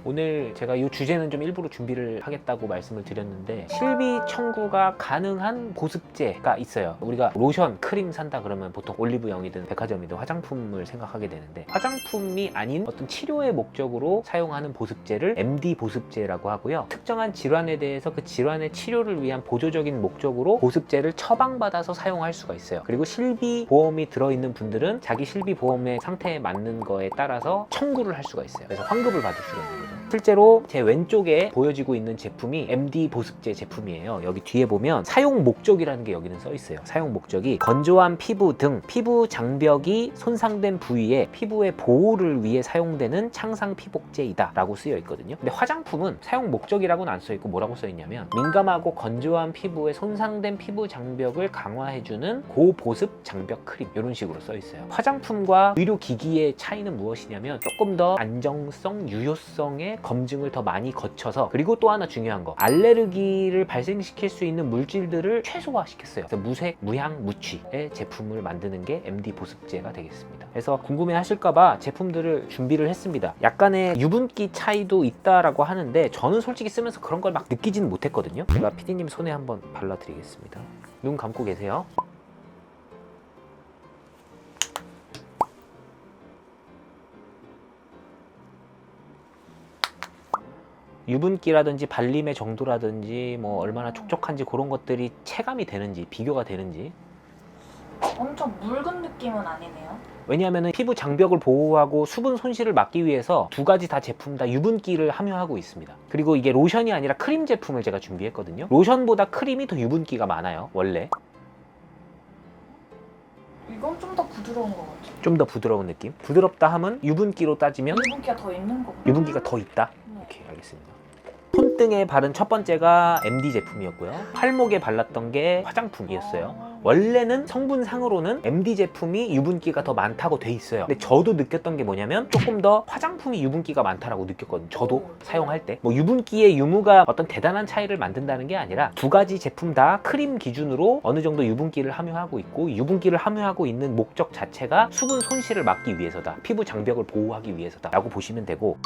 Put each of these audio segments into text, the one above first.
오늘 제가 이 주제는 좀 일부러 준비를 하겠다고 말씀을 드렸는데, 실비 청구가 가능한 보습제가 있어요. 우리가 로션, 크림 산다 그러면 보통 올리브영이든 백화점이든 화장품을 생각하게 되는데, 화장품이 아닌 어떤 치료의 목적으로 사용하는 보습제를 MD 보습제라고 하고요. 특정한 질환에 대해서 그 질환의 치료를 위한 보조적인 목적으로 보습제를 처방받아서 사용할 수가 있어요. 그리고 실비 보험이 들어있는 분들은 자기 실비 보험의 상태에 맞는 거에 따라서 청구를 할 수가 있어요. 그래서 환급을 받을 수가 있는 거죠. 실제로 제 왼쪽에 보여지고 있는 제품이 MD 보습제 제품이에요. 여기 뒤에 보면 사용 목적이라는 게 여기는 써 있어요. 사용 목적이 건조한 피부 등 피부 장벽이 손상된 부위에 피부의 보호를 위해 사용되는 창상 피복제이다 라고 쓰여 있거든요. 근데 화장품은 사용 목적이라고는 안 써 있고 뭐라고 써 있냐면, 민감하고 건조한 피부에 손상된 피부 장벽을 강화해주는 고보습 장벽 크림, 이런 식으로 써 있어요. 화장품과 의료기기의 차이는 무엇이냐면, 조금 더 안정성, 유효성의 검증을 더 많이 거쳐서, 그리고 또 하나 중요한 거, 알레르기를 발생시킬 수 있는 물질들을 최소화시켰어요. 그래서 무색, 무향, 무취의 제품을 만드는 게 MD 보습제가 되겠습니다. 그래서 궁금해 하실까봐 제품들을 준비를 했습니다. 약간의 유분기 차이도 있다라고 하는데, 저는 솔직히 쓰면서 그런 걸 막 느끼지는 못했거든요. 제가 PD님 손에 한번 발라드리겠습니다. 눈 감고 계세요. 유분기라든지 발림의 정도라든지 뭐 얼마나 촉촉한지 그런 것들이 체감이 되는지, 비교가 되는지. 엄청 묽은 느낌은 아니네요. 왜냐하면 피부 장벽을 보호하고 수분 손실을 막기 위해서 두 가지 다 제품 다 유분기를 함유하고 있습니다. 그리고 이게 로션이 아니라 크림 제품을 제가 준비했거든요. 로션보다 크림이 더 유분기가 많아요, 원래. 이건 좀 더 부드러운 것 같아요. 좀 더 부드러운 느낌. 부드럽다 하면 유분기로 따지면 유분기가 더 있는 거구나. 유분기가 더 있다. 오케이, 알겠습니다. 손등에 바른 첫 번째가 MD 제품이었고요. 팔목에 발랐던 게 화장품이었어요. 원래는 성분상으로는 MD 제품이 유분기가 더 많다고 돼 있어요. 근데 저도 느꼈던 게 뭐냐면, 조금 더 화장품이 유분기가 많다라고 느꼈거든요. 저도 사용할 때. 뭐 유분기의 유무가 어떤 대단한 차이를 만든다는 게 아니라, 두 가지 제품 다 크림 기준으로 어느 정도 유분기를 함유하고 있고, 유분기를 함유하고 있는 목적 자체가 수분 손실을 막기 위해서다, 피부 장벽을 보호하기 위해서다 라고 보시면 되고,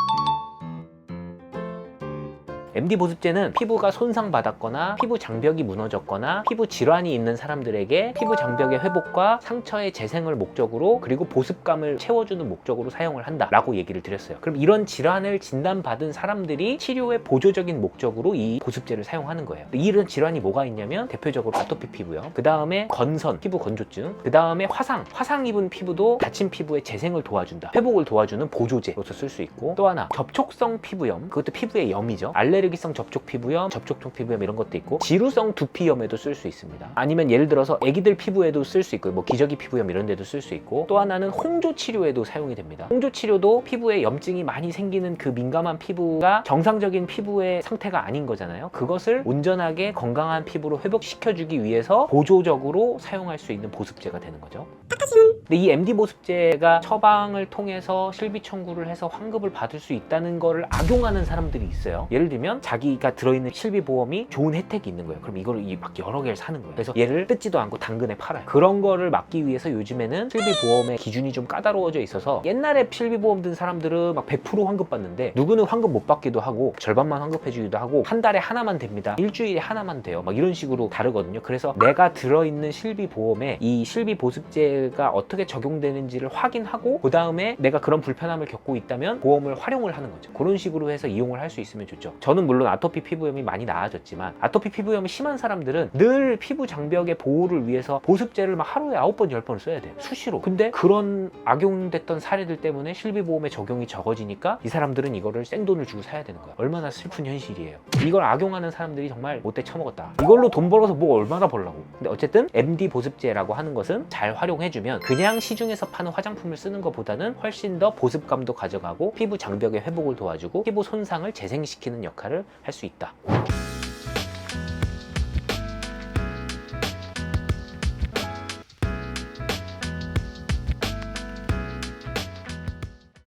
MD 보습제는 피부가 손상받았거나 피부 장벽이 무너졌거나 피부 질환이 있는 사람들에게 피부 장벽의 회복과 상처의 재생을 목적으로, 그리고 보습감을 채워주는 목적으로 사용을 한다 라고 얘기를 드렸어요. 그럼 이런 질환을 진단받은 사람들이 치료의 보조적인 목적으로 이 보습제를 사용하는 거예요. 이런 질환이 뭐가 있냐면, 대표적으로 아토피 피부요, 그 다음에 건선, 피부 건조증, 그 다음에 화상 입은 피부도 다친 피부의 재생을 도와준다, 회복을 도와주는 보조제로서 쓸 수 있고, 또 하나 접촉성 피부염, 그것도 피부의 염이죠. 알레르기성 접촉 피부염, 접촉통 피부염 이런 것도 있고, 지루성 두피염에도 쓸 수 있습니다. 아니면 예를 들어서 애기들 피부에도 쓸 수 있고, 뭐 기저귀 피부염 이런 데도 쓸 수 있고, 또 하나는 홍조 치료에도 사용이 됩니다. 홍조 치료도 피부에 염증이 많이 생기는 그 민감한 피부가 정상적인 피부의 상태가 아닌 거잖아요. 그것을 온전하게 건강한 피부로 회복시켜주기 위해서 보조적으로 사용할 수 있는 보습제가 되는 거죠. 근데 이 MD 보습제가 처방을 통해서 실비 청구를 해서 환급을 받을 수 있다는 거를 악용하는 사람들이 있어요. 예를 들면 자기가 들어있는 실비 보험이 좋은 혜택이 있는 거예요. 그럼 이거를 막 여러 개를 사는 거예요. 그래서 얘를 뜯지도 않고 당근에 팔아요. 그런 거를 막기 위해서 요즘에는 실비 보험의 기준이 좀 까다로워져 있어서, 옛날에 실비 보험 든 사람들은 막 100% 환급 받는데, 누구는 환급 못 받기도 하고 절반만 환급해 주기도 하고, 한 달에 하나만 됩니다, 일주일에 하나만 돼요, 막 이런 식으로 다르거든요. 그래서 내가 들어있는 실비 보험에 이 실비 보습제가 어떻게 적용되는지를 확인하고, 그 다음에 내가 그런 불편함을 겪고 있다면 보험을 활용을 하는 거죠. 그런 식으로 해서 이용을 할 수 있으면 좋죠. 저는 물론 아토피 피부염이 많이 나아졌지만, 아토피 피부염이 심한 사람들은 늘 피부 장벽의 보호를 위해서 보습제를 막 하루에 9번, 10번을 써야 돼요, 수시로. 근데 그런 악용됐던 사례들 때문에 실비보험의 적용이 적어지니까 이 사람들은 이거를 생돈을 주고 사야 되는 거야. 얼마나 슬픈 현실이에요. 이걸 악용하는 사람들이 정말 못돼 처먹었다. 이걸로 돈 벌어서 뭐 얼마나 벌라고. 근데 어쨌든 MD 보습제라고 하는 것은 잘 활용해주면 그냥 시중에서 파는 화장품을 쓰는 것보다는 훨씬 더 보습감도 가져가고, 피부 장벽의 회복을 도와주고 피부 손상을 재생시키는 역할을 할 수 있다.